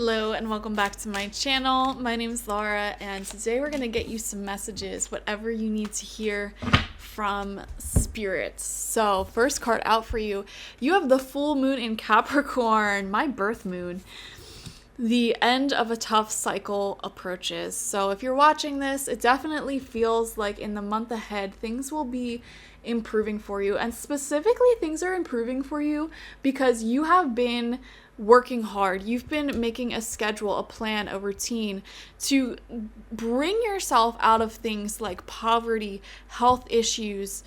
Hello and welcome back to my channel. My name is Laura and today we're going to get you some messages, whatever you need to hear from spirit. So first card out for you, you have the full moon in Capricorn, my birth moon. The end of a tough cycle approaches. So if you're watching this, it definitely feels like in the month ahead, things will be improving for you. And specifically, things are improving for you because you have been working hard. You've been making a schedule, a plan, a routine to bring yourself out of things like poverty, health issues,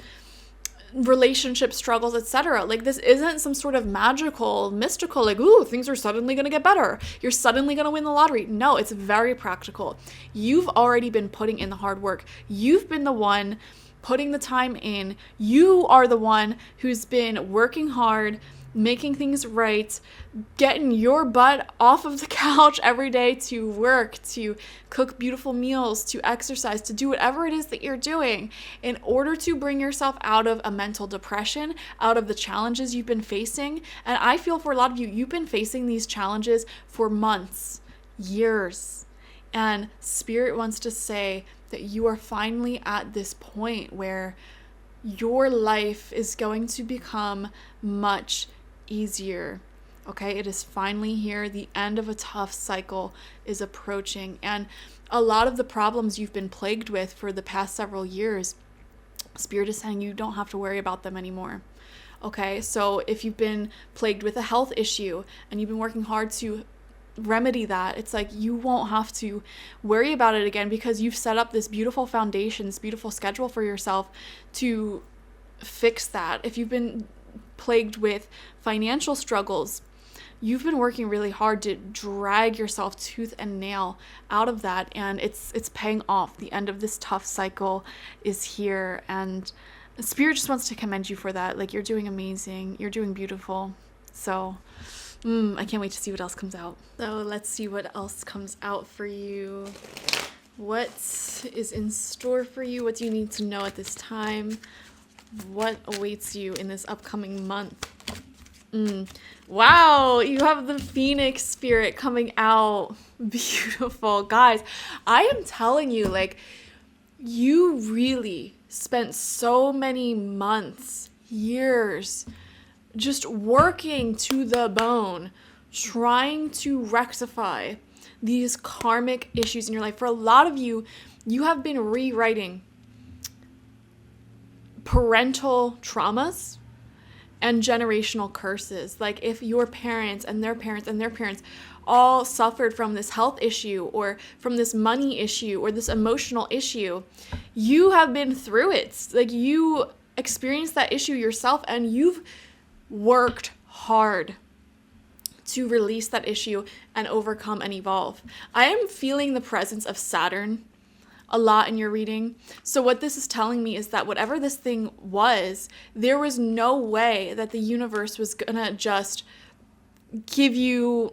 relationship struggles, etc. Like, this isn't some sort of magical, mystical, like, ooh, things are suddenly going to get better. You're suddenly going to win the lottery. No, it's very practical. You've already been putting in the hard work. You've been the one putting the time in. You are the one who's been working hard, making things right, getting your butt off of the couch every day to work, to cook beautiful meals, to exercise, to do whatever it is that you're doing in order to bring yourself out of a mental depression, out of the challenges you've been facing. And I feel for a lot of you, you've been facing these challenges for months, years. And Spirit wants to say that you are finally at this point where your life is going to become much easier. Okay, it is finally here. The end of a tough cycle is approaching, and a lot of the problems you've been plagued with for the past several years, Spirit is saying you don't have to worry about them anymore. Okay, so if you've been plagued with a health issue and you've been working hard to remedy that, it's like you won't have to worry about it again because you've set up this beautiful foundation, this beautiful schedule for yourself to fix that. If you've been plagued with financial struggles, you've been working really hard to drag yourself tooth and nail out of that, and it's paying off. The end of this tough cycle is here, and Spirit just wants to commend you for that. Like, you're doing amazing, you're doing beautiful. So I can't wait to see what else comes out. So let's see what else comes out for you. What is in store for you? What do you need to know at this time? What awaits you in this upcoming month? Wow, you have the Phoenix Spirit coming out. Beautiful. Guys, I am telling you, like, you really spent so many months, years, just working to the bone, trying to rectify these karmic issues in your life. For a lot of you, you have been rewriting parental traumas and generational curses. Like, if your parents and their parents and their parents all suffered from this health issue or from this money issue or this emotional issue, you have been through it. Like, you experienced that issue yourself and you've worked hard to release that issue and overcome and evolve. I am feeling the presence of Saturn a lot in your reading. So what this is telling me is that whatever this thing was, there was no way that the universe was gonna just give you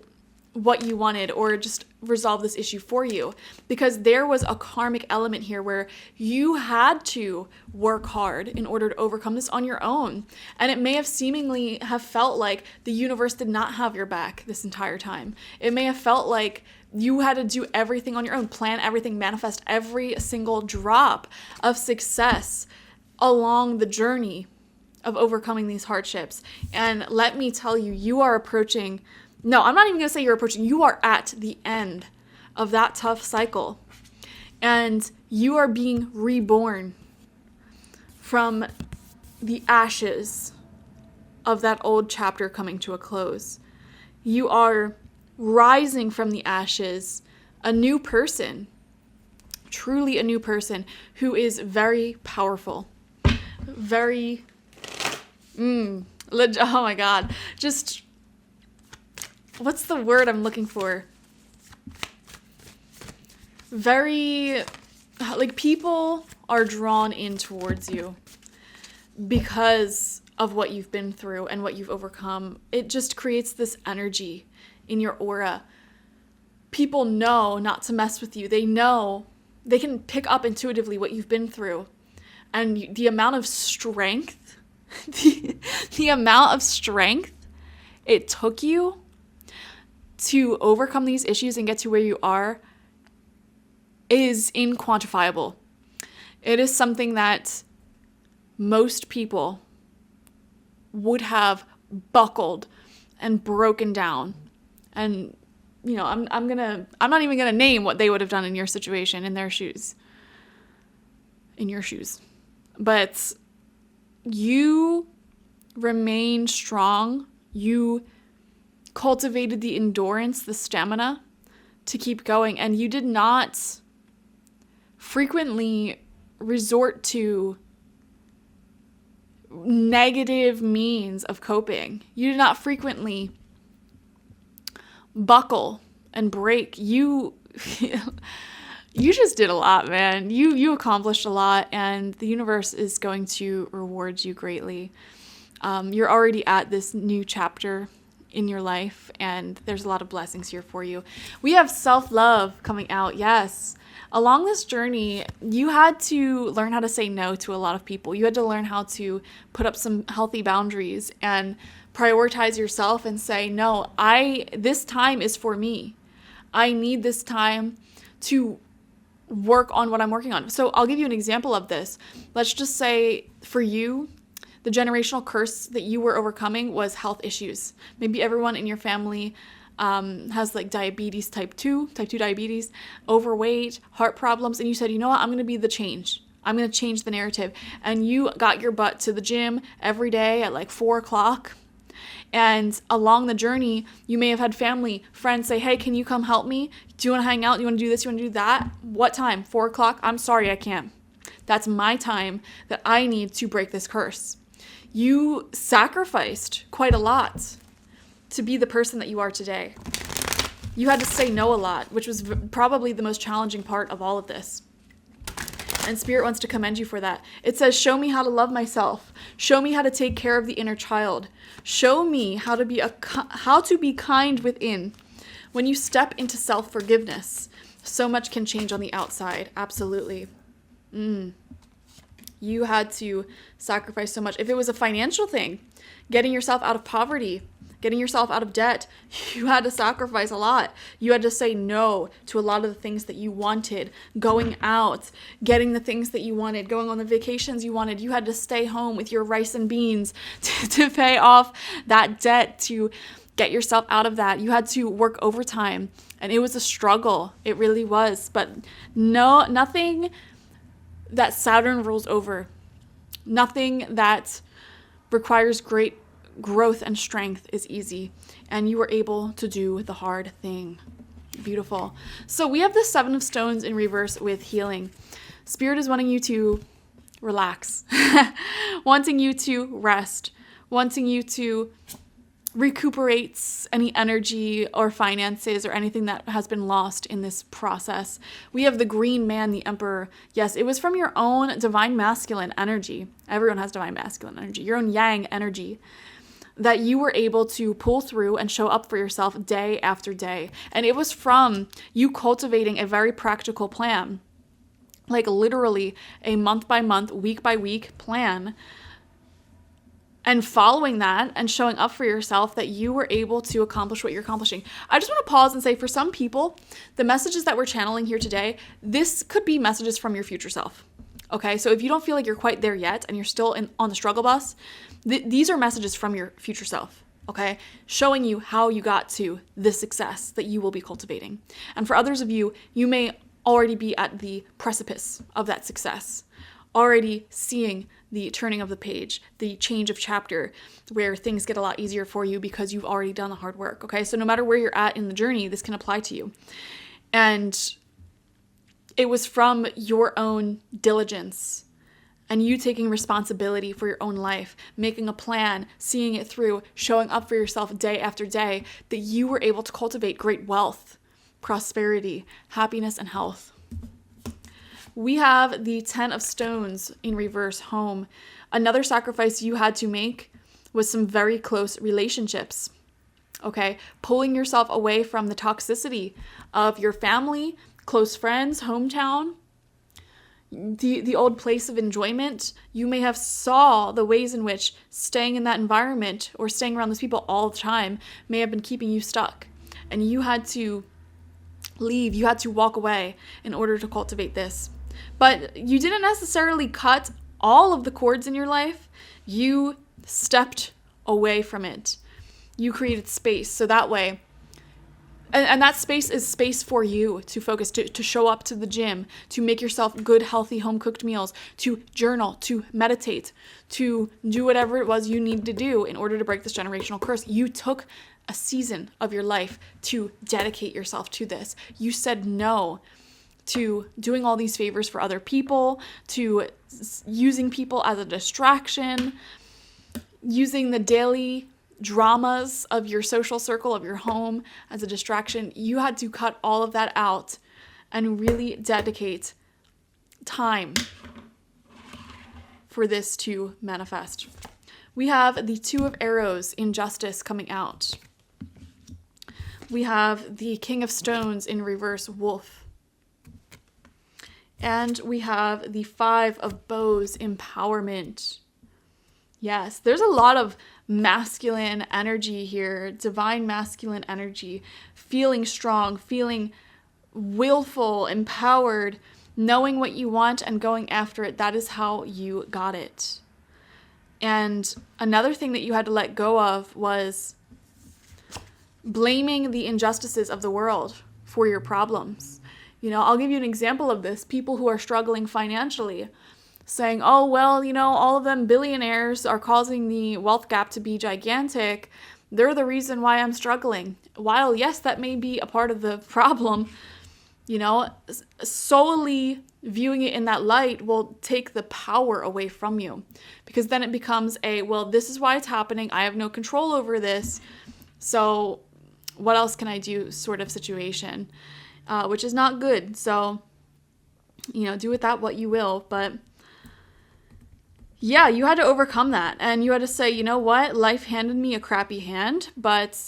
what you wanted or just resolve this issue for you, because there was a karmic element here where you had to work hard in order to overcome this on your own. And it may have seemingly have felt like the universe did not have your back this entire time. It may have felt like you had to do everything on your own, plan everything, manifest every single drop of success along the journey of overcoming these hardships. And let me tell you, you are approaching, no, I'm not even going to say you're approaching, you are at the end of that tough cycle. And you are being reborn from the ashes of that old chapter coming to a close. You are rising from the ashes, a new person, truly a new person who is very powerful, very, oh my God, just, what's the word I'm looking for? Very, like, people are drawn in towards you because of what you've been through and what you've overcome. It just creates this energy in your aura. People know not to mess with you. They know, they can pick up intuitively what you've been through. And the amount of strength, the amount of strength it took you to overcome these issues and get to where you are is inquantifiable. It is something that most people would have buckled and broken down. And, you know, I'm not even gonna name what they would have done in your situation, in their shoes. In your shoes. But you remained strong. You cultivated the endurance, the stamina to keep going, and you did not frequently resort to negative means of coping. You did not frequently buckle and break. You just did a lot, man. You accomplished a lot, and the universe is going to reward you greatly. You're already at this new chapter in your life, and there's a lot of blessings here for you. We have self-love coming out. Yes. Along this journey, you had to learn how to say no to a lot of people. You had to learn how to put up some healthy boundaries and prioritize yourself and say, no, this time is for me. I need this time to work on what I'm working on. So I'll give you an example of this. Let's just say for you, the generational curse that you were overcoming was health issues. Maybe everyone in your family has like diabetes type 2 diabetes, overweight, heart problems. And you said, you know what, I'm going to be the change. I'm going to change the narrative. And you got your butt to the gym every day at like 4:00. And along the journey, you may have had family, friends say, hey, can you come help me? Do you want to hang out? Do you want to do this? Do you want to do that? What time? 4:00? I'm sorry, I can't. That's my time that I need to break this curse. You sacrificed quite a lot to be the person that you are today. You had to say no a lot, which was probably the most challenging part of all of this. And Spirit wants to commend you for that. It says, show me how to love myself. Show me how to take care of the inner child. Show me how to be kind within. When you step into self-forgiveness, so much can change on the outside. Absolutely. You had to sacrifice so much. If it was a financial thing, getting yourself out of poverty, getting yourself out of debt, you had to sacrifice a lot. You had to say no to a lot of the things that you wanted, going out, getting the things that you wanted, going on the vacations you wanted. You had to stay home with your rice and beans to pay off that debt, to get yourself out of that. You had to work overtime, and it was a struggle. It really was. But no, nothing that Saturn rules over, nothing that requires great growth and strength is easy, and you were able to do the hard thing. Beautiful. So we have the 7 of Stones in reverse with healing. Spirit is wanting you to relax, wanting you to rest, wanting you to recuperate any energy or finances or anything that has been lost in this process. We have the Green Man, the Emperor. Yes, it was from your own divine masculine energy. Everyone has divine masculine energy, your own yang energy, that you were able to pull through and show up for yourself day after day. And it was from you cultivating a very practical plan, like literally a month by month, week by week plan, and following that and showing up for yourself, that you were able to accomplish what you're accomplishing. I just want to pause and say, for some people, the messages that we're channeling here today, this could be messages from your future self. Okay, so if you don't feel like you're quite there yet and you're still on the struggle bus, these are messages from your future self, okay? Showing you how you got to this success that you will be cultivating. And for others of you, you may already be at the precipice of that success, already seeing the turning of the page, the change of chapter, where things get a lot easier for you because you've already done the hard work, okay? So no matter where you're at in the journey, this can apply to you. And it was from your own diligence and you taking responsibility for your own life, making a plan, seeing it through, showing up for yourself day after day, that you were able to cultivate great wealth, prosperity, happiness, and health. We have the 10 of Stones in reverse, home. Another sacrifice you had to make was some very close relationships, okay? Pulling yourself away from the toxicity of your family, close friends, hometown, the old place of enjoyment. You may have saw the ways in which staying in that environment or staying around those people all the time may have been keeping you stuck. and you had to leave, you had to walk away in order to cultivate this. But you didn't necessarily cut all of the cords in your life. You stepped away from it. You created space. So that way, and that space is space for you to focus, to show up to the gym, to make yourself good, healthy, home-cooked meals, to journal, to meditate, to do whatever it was you need to do in order to break this generational curse. You took a season of your life to dedicate yourself to this. You said no to doing all these favors for other people, to using people as a distraction, using the daily dramas of your social circle, of your home as a distraction. You had to cut all of that out and really dedicate time for this to manifest. We have the Two of Arrows in Justice coming out. We have the King of Stones in reverse, Wolf. And we have the Five of Bows, Empowerment. Yes, there's a lot of masculine energy here, divine masculine energy, feeling strong, feeling willful, empowered, knowing what you want and going after it. That is how you got it. And another thing that you had to let go of was blaming the injustices of the world for your problems. You know, I'll give you an example of this. People who are struggling financially saying, oh, well, you know, all of them billionaires are causing the wealth gap to be gigantic. They're the reason why I'm struggling. While, yes, that may be a part of the problem, you know, solely viewing it in that light will take the power away from you, because then it becomes well, this is why it's happening. I have no control over this. So what else can I do sort of situation, which is not good. So, you know, do with that what you will. But yeah, you had to overcome that. And you had to say, you know what? Life handed me a crappy hand, but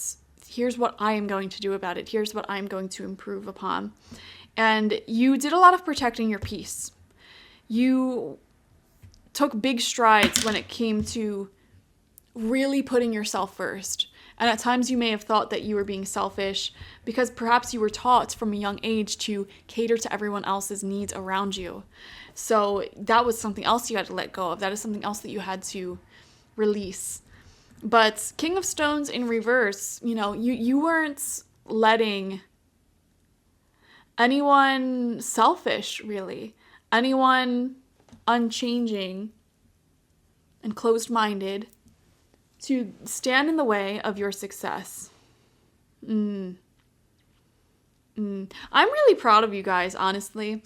here's what I am going to do about it. Here's what I'm going to improve upon. And you did a lot of protecting your peace. You took big strides when it came to really putting yourself first. And at times you may have thought that you were being selfish because perhaps you were taught from a young age to cater to everyone else's needs around you. So that was something else you had to let go of. That is something else that you had to release. But King of Stones in reverse, you know, you weren't letting anyone selfish, really. Anyone unchanging and closed-minded to stand in the way of your success. I'm really proud of you guys, honestly.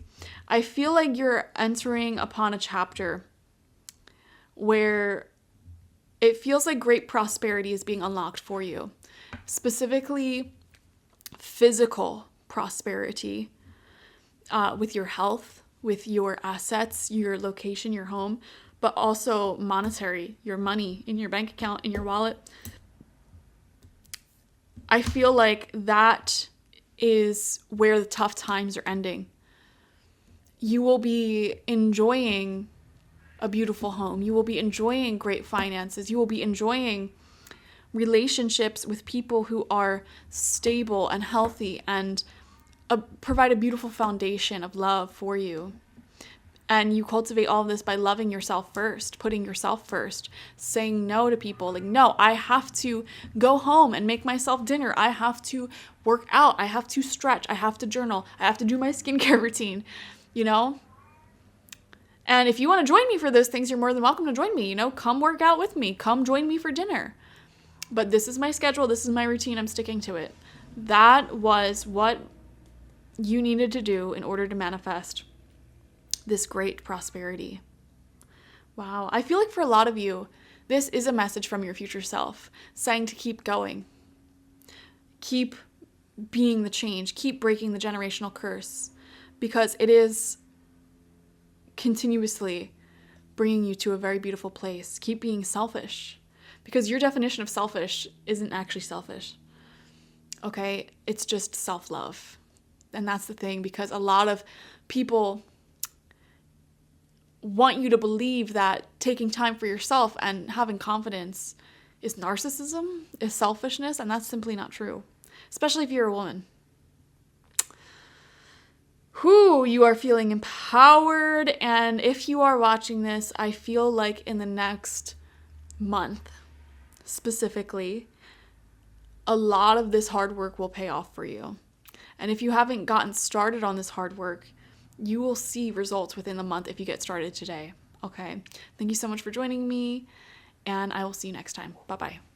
I feel like you're entering upon a chapter where it feels like great prosperity is being unlocked for you. Specifically, physical prosperity with your health, with your assets, your location, your home, but also monetary, your money in your bank account, in your wallet. I feel like that is where the tough times are ending. You will be enjoying a beautiful home. You will be enjoying great finances. You will be enjoying relationships with people who are stable and healthy and provide a beautiful foundation of love for you. And you cultivate all of this by loving yourself first, putting yourself first, saying no to people. Like, no, I have to go home and make myself dinner. I have to work out. I have to stretch. I have to journal. I have to do my skincare routine, you know? And if you want to join me for those things, you're more than welcome to join me. You know, come work out with me. Come join me for dinner. But this is my schedule. This is my routine. I'm sticking to it. That was what you needed to do in order to manifest this great prosperity. Wow. I feel like for a lot of you, this is a message from your future self saying to keep going. Keep being the change. Keep breaking the generational curse, because it is continuously bringing you to a very beautiful place. Keep being selfish, because your definition of selfish isn't actually selfish. Okay? It's just self-love. And that's the thing, because a lot of people want you to believe that taking time for yourself and having confidence is narcissism, is selfishness, and that's simply not true. especially if you're a woman. Whew, you are feeling empowered. And if you are watching this, I feel like in the next month, specifically, a lot of this hard work will pay off for you. And if you haven't gotten started on this hard work, you will see results within the month if you get started today. Okay. Thank you so much for joining me, and I will see you next time. Bye-bye.